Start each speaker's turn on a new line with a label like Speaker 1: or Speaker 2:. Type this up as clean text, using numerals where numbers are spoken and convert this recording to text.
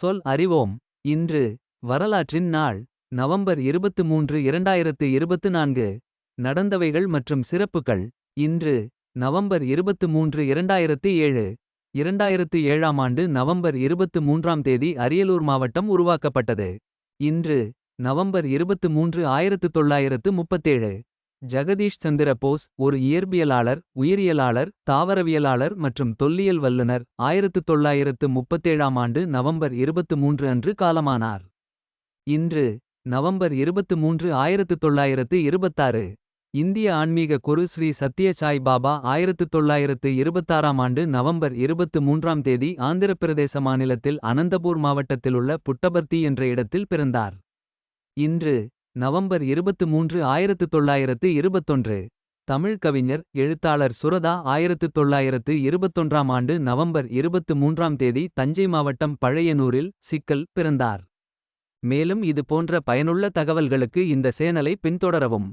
Speaker 1: சொல் அறிவோம். இன்று வரலாற்றின் நாள். நவம்பர் 23 2024. நடந்தவைகள் மற்றும் சிறப்புகள். இன்று நவம்பர் 23 2007. 2007ஆம் ஆண்டு நவம்பர் 23ஆம் தேதி அரியலூர் மாவட்டம் உருவாக்கப்பட்டது. இன்று நவம்பர் 23 1937. ஜகதீஷ் சந்திர போஸ் ஒரு இயற்பியலாளர், உயிரியலாளர், தாவரவியலாளர் மற்றும் தொல்லியல் வல்லுனர் 1937ஆம் ஆண்டு நவம்பர் 23 அன்று காலமானார். இன்று நவம்பர் 23 1926. இந்திய ஆன்மீக குரு ஸ்ரீ சத்ய சாய் பாபா 1926ஆம் ஆண்டு நவம்பர் 23ஆம் தேதி ஆந்திரப்பிரதேச மாநிலத்தில் அனந்தபூர் மாவட்டத்திலுள்ள புட்டபர்த்தி என்ற இடத்தில் பிறந்தார். இன்று நவம்பர் 23 1921. தமிழ் கவிஞர், எழுத்தாளர் சுரதா 1921ஆம் ஆண்டு நவம்பர் 23ஆம் தேதி தஞ்சை மாவட்டம் பழையனூரில் சிக்கல் பிறந்தார். மேலும் இது போன்ற பயனுள்ள தகவல்களுக்கு இந்த சேனலை பின்தொடரவும்.